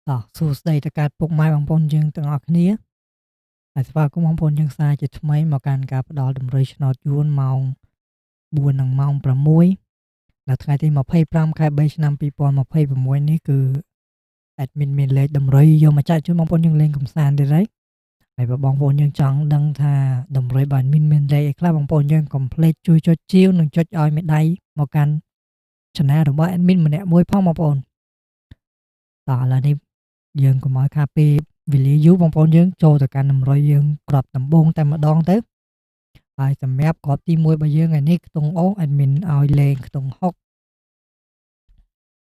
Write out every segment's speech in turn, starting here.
តោះសួស្តីទៅកាន់ពុកម៉ែបងប្អូនយើងទាំងអស់គ្នាហើយស្វាគមន៍បងប្អូនយើងសាជាថ្មីមកកាន់ការផ្ដល់តម្រុយឆ្នោតយួនម៉ោង4និងម៉ោង6នៅថ្ងៃទី25ខែ3ឆ្នាំ2026នេះគឺអេដមីនមានលេខតម្រុយយកមកចែកជូនបងប្អូនយើងលេងកម្សាន្តទៀតហើយបើបងប្អូនយើងចង់ដឹងថាតម្រុយបានមានលេខអីខ្លះបងប្អូនយើងកុំភ្លេចជួយចុចជាវនិងចុចឲ្យមេដៃមកកាន់ Channel របស់ Admin ម្នាក់មួយផងបងប្អូនតោះឥឡូវនេះយើងកុំឲ្យខាតពេលវេលាយូរបងប្អូនយើងចូលទៅកាន់តម្រុយយើងគ្រាប់ដំបូងតែម្ដងទៅហើយសម្រាប់គ្រាប់ទី1របស់យើងថ្ងៃនេះខ្ទង់អូស Admin ឲ្យលេងខ្ទង់60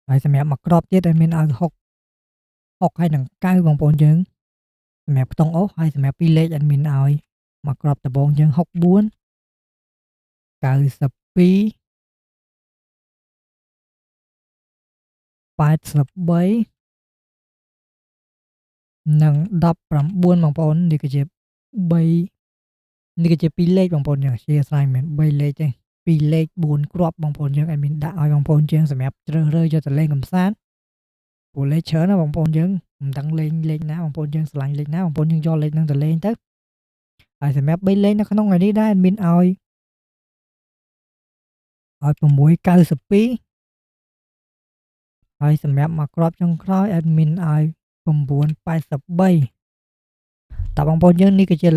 ហើយសម្រាប់មួយគ្រាប់ទៀត Admin ឲ្យ60ហើយនឹង9បងប្អូនយើងសម្រាប់ខ្ទង់អូសហើយសម្រាប់ពីរលេខ Admin ឲ្យមួយគ្រាប់ដំបូងយើង64 92 83និង19បងប្អូននេះគឺជា3នេះគឺជា2លេខបងប្អូនយើងអធ្យាស្រ័យមែន3លេខទេ2លេខ4គ្រាប់បងប្អូនយើងឲ្យមានដាក់ឲ្យបងប្អូនយើងសម្រាប់ជ្រើសរើសយកទៅលេងកម្សាន្តព្រោះលេខច្រើនណាបងប្អូនយើងមិនដឹងលេងលេខណាបងប្អូនយើងឆ្លាញ់លេខណាបងប្អូនយើងយកលេខហ្នឹងទៅលេងទៅហើយសម្រាប់3លេខនៅក្នុងថ្ងៃនេះដែរមានឲ្យ692ហើយសម្រាប់មួយគ្រាប់ចុងក្រោយ admin ឲ្យ983តើបងប្អូនយើងនេះគឺជា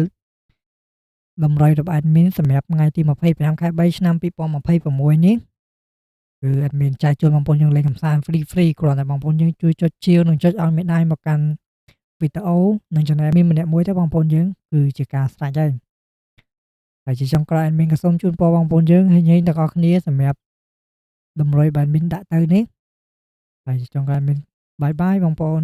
តម្រុយរបស់ admin សម្រាប់ថ្ងៃទី25ខែ3ឆ្នាំ2026នេះគឺ admin ចែកជូនបងប្អូនយើងលេងកម្សាន្ត free គ្រាន់តែបងប្អូនយើងជួយចុចជាវនិងចុចឲ្យមេដៃមកកាន់វីដេអូនិង channel admin ម្នាក់មួយទៅបងប្អូនយើងគឺជាការស្រេចហើយជាចុងក្រោយ admin ក៏សូមជូនពរបងប្អូនយើងហើយទាំងអស់គ្នាសម្រាប់តម្រុយ admin ដាក់ទៅនេះហើយជាចុងក្រោយ admin បាយបងប្អូន